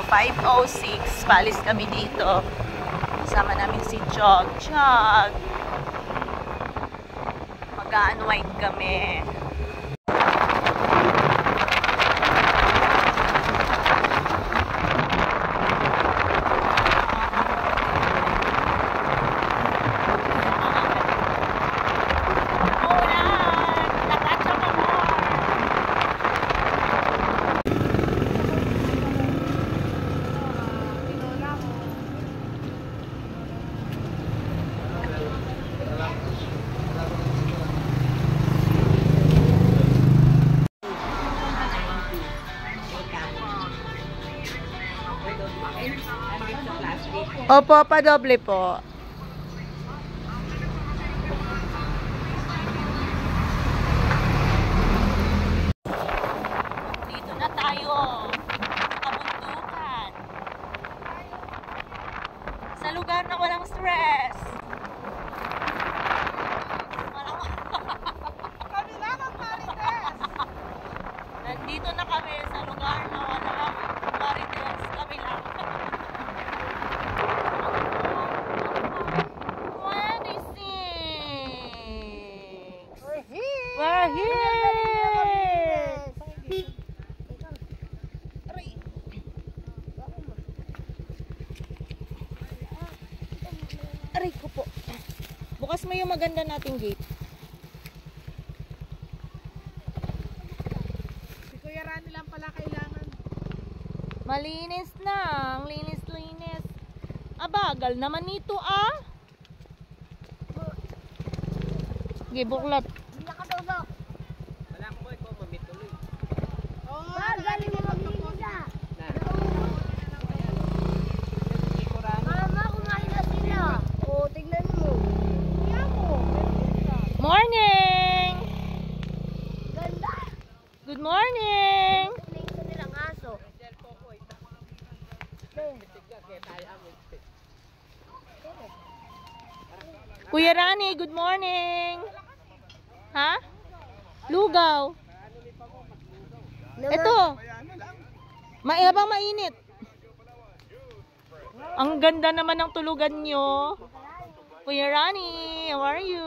5:06. Paalis kami dito. Kasama namin si Chog. Chog! Mag-unwind kami. Opo, pa-doble po. Dito na tayo. Kabundukan. Sa lugar na walang stress. Kami lang ang marites. Nandito na kami sa lugar na walang marites. Kami lang. We're here! Aray ko po. Bukas mo yung maganda nating gate. Si Kuya Rani lang pala kailangan. Malinis na. Ang linis-linis. Abagal naman ito ah. Sige, buklat. Morning! Good morning! Kuya Rani, good morning! Ha? Lugaw! Ito! Maibang mainit! Ang ganda naman ng tulugan nyo! Kuya Rani, how are you?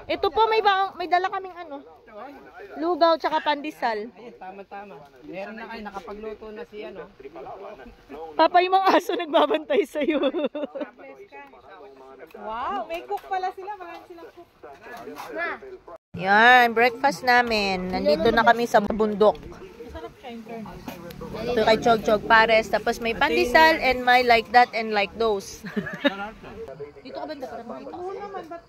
Ito po may dala kaming ano. Lugaw tsaka pandesal. Ayun, tama-tama. Meron na kayo, nakapagluto na si ano. Papa, yung mga aso nagbabantay sa'yo. Wow, may cook pala sila. Marami silang cook. Yan, breakfast namin. Nandito na kami sa bundok. Masarap siya in fairness. Ito kay Chog Chog Pares. Tapos may pandesal and may like that and like those. Dito ka banda para makita. Oo naman, ba't?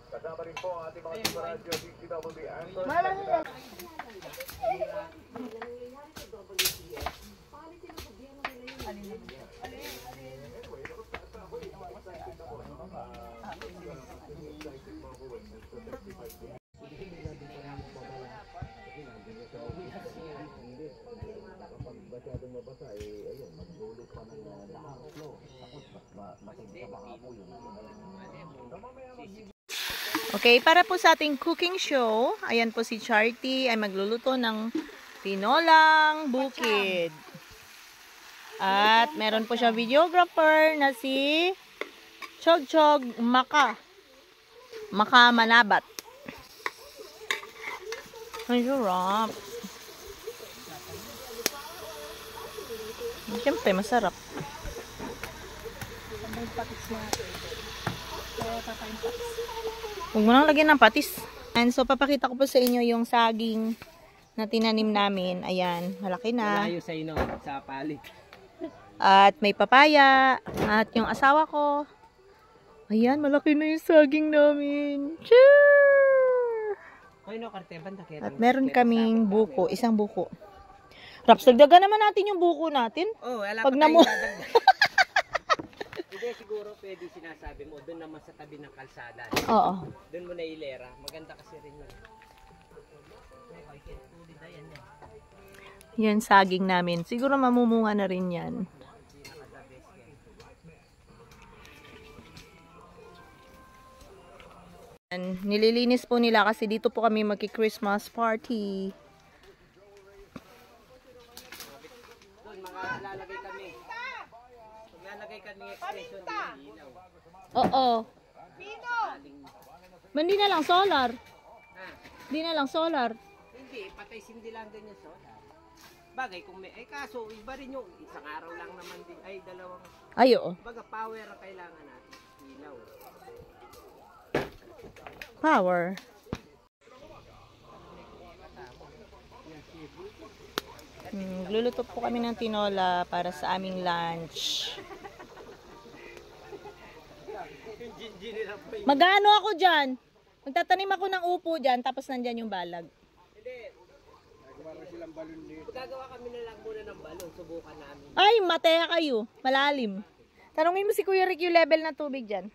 Okay, para po sa ating cooking show, ayan po si Charity ay magluluto ng tinolang bukid. At meron po siya videographer na si Chog Chog Maka Manabat. Ang sarap. Siyempre, masarap. Huwag mo nang lagyan ng patis. And so, papakita ko po sa inyo yung saging na tinanim namin. Ayan, malaki na. Malayo sa ino, sa palik. At may papaya. At yung asawa ko. Ayan, malaki na yung saging namin. At meron kaming buko, isang buko. Raps, dagdagan naman natin yung buko natin. Oh, wala pag pa tayong dadagdag. Hindi, siguro pwede sinasabi mo, doon naman sa tabi ng kalsada. Oo. Doon mo na ilera. Maganda kasi rin yun. Yan, saging namin. Siguro mamumunga na rin yan. Nililinis po nila kasi dito po kami magki-Christmas party. Doon, mga naging expression ng ilaw. Oo. Hindi na lang solar. Ha? Hindi na lang solar. Hindi, patay sindi lang din yung solar. Bagay kung may, kaso iba rin yung isang araw lang naman din, ay dalawang, Ay, oo. baga power ang kailangan natin, ilaw. Power. Luluto po kami ng tinola para sa aming lunch. Magano ako dyan? Magtatanim ako ng upo dyan, tapos nandyan yung balag. Hindi. Gagawa kami na lang muna ng balon, subukan namin. Ay, mateya kayo. Malalim. Tanungin mo si Kuya Rick yung level ng tubig dyan.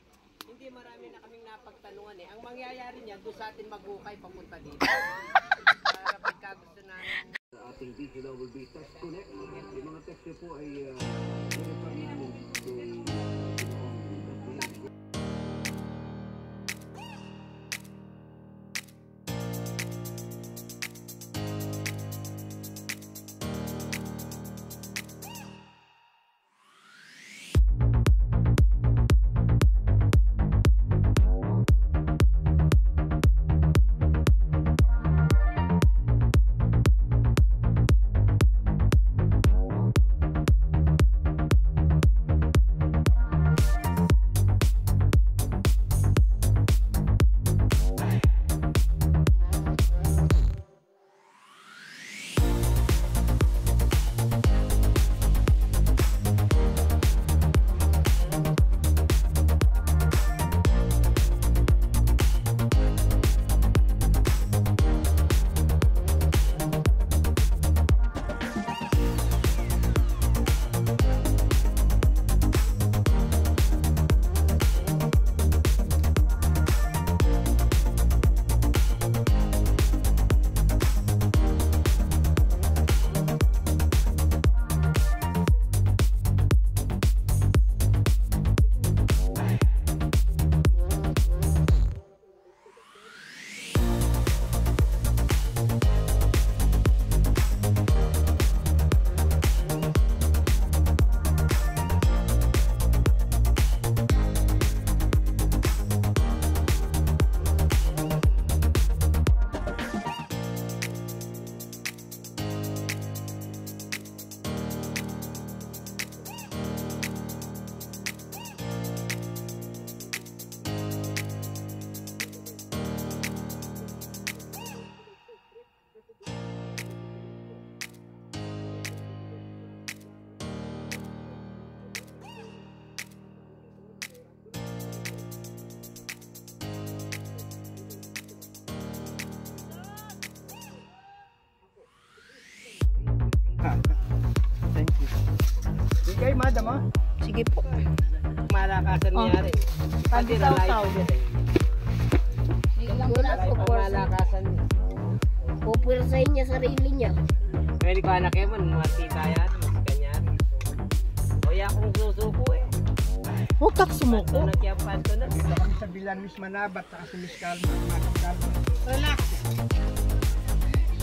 Hindi, marami na kaming napagtanungan eh. Ang mangyayari niyan, doon sa atin maghukay papunta dito. Para pagka gusto namin. Ating digital will be Text Connect. Yung mga text nyo po ay verify namin kung Sige, madam ha? Sige po. Malakasan niya rin. Pati na Taw-taw. malakasan niya. Pupulsahin niya sarili niya. Pwede ko anak mo, matita yan, ganyan. O yan kung susuko eh. Huwag kang sumuko. Pantunod yan, pantunod. Dito kami sa Bilan Miss Manabat at si Miss Calma. Relax.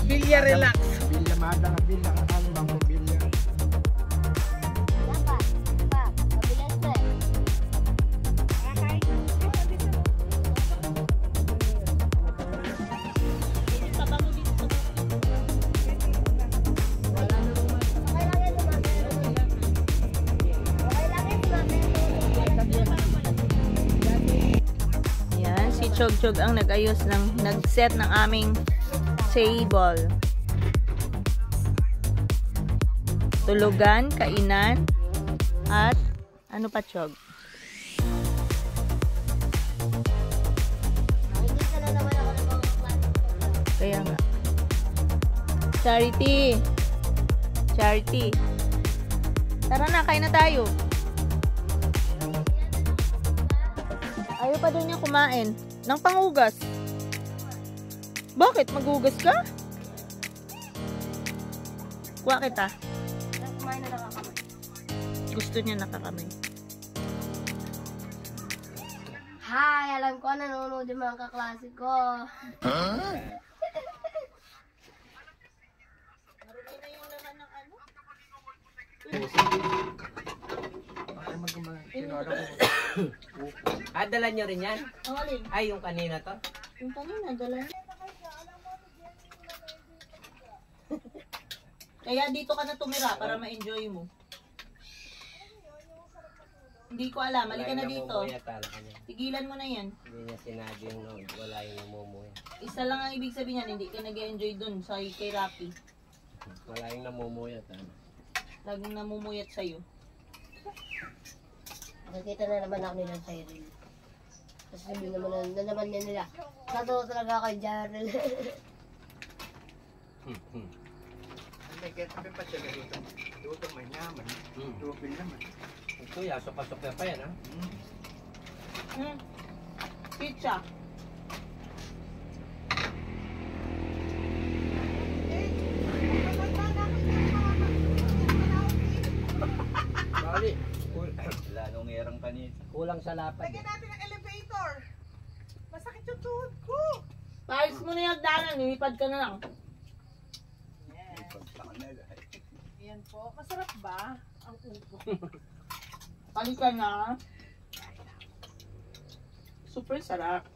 Bilya relax. Bilya Madang at Bilya Kalbang mo Bilya. Dapat. Pa, mabilis na eh. Okay lang yan, umamero. Okay lang yan, umamero. Yan, si Chog Chog ang nag-ayos nag-set ng aming table. Tulugan, kainan, at ano pa, Chog? Nakikita na naman ako ng mga klase. Kaya nga. Charity. Charity. Tara na, kain na tayo. Ayaw pa doon niya kumain. Nang panghugas. Bakit? Maghugas ka? Kuha kita. Kumain na nakakamay. Gusto niya nakakamay. Hi, alam ko nanonood yung mga kaklase ko. Tinora ko. Dala nyo rin yan? Ang alin? Ay, yung kanina to? Yung kanina, dala niya. Kaya dito ka na tumira para ma-enjoy mo. Hindi ko alam. Halika na dito. Tigilan mo na yan. Hindi niya sinabi yung wala yung namumuya. Isa lang ang ibig sabihin yan. Hindi ka nag-enjoy dun sa kay Rapi. Wala yung namumuya. Laging namumuyat sa'yo. Nakikita na naman ako nila sa Irene. Tapos sabi naman niya nila. Totoo talaga kay Jarrell. May kaya pa siya dito. Dito may naman. Tubig naman. Ito, pasok na pa yan, ha? Pizza. Bali. Wala nung erang kanina. Kulang sa lapad. Lagyan natin ang elevator. Masakit yung tuhod ko. Paris mo na yung hagdanan. Nilipad ka na lang. Ayan po. Masarap ba ang upo? Halika na. Super sarap.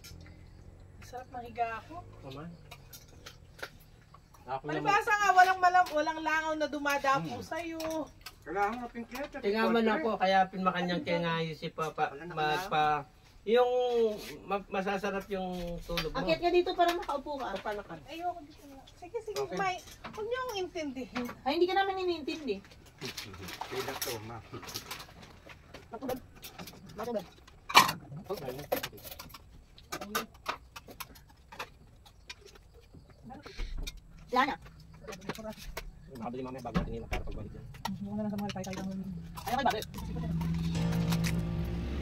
Masarap mahiga ako. Mama. Ako naman. Palibasa nga, walang langaw na dumadapo sa'yo. Kailangan mo pingketa. Tingaman ako, kaya pinmakanyang tingayo si Papa. Yung masasarap yung tulog mo. Akit ka dito para makaupo ka. Paano ka? Ayoko dito na. Sige, huwag niyo akong intindihin. Ay, hindi ka namin iniintindi. Pila to, ma. Matubig. Wala na. Makabili mamaya bago natin yung para pagbalik yan. Huwag na lang sa mga tayo ng Ayaw kay bakit?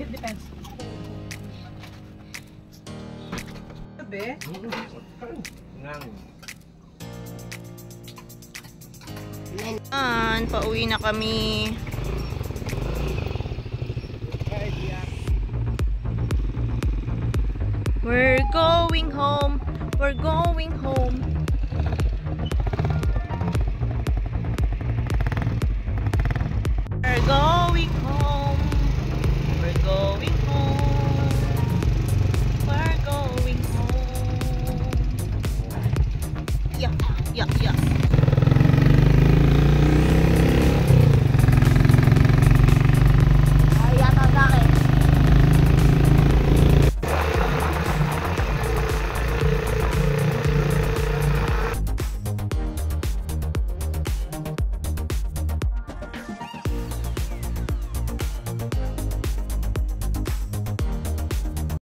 it depends. Sabi? Ngang. Pauwi na kami. We're going home. We're going home. We're going home. We're going home. We're going home. Yeah, yeah, yeah.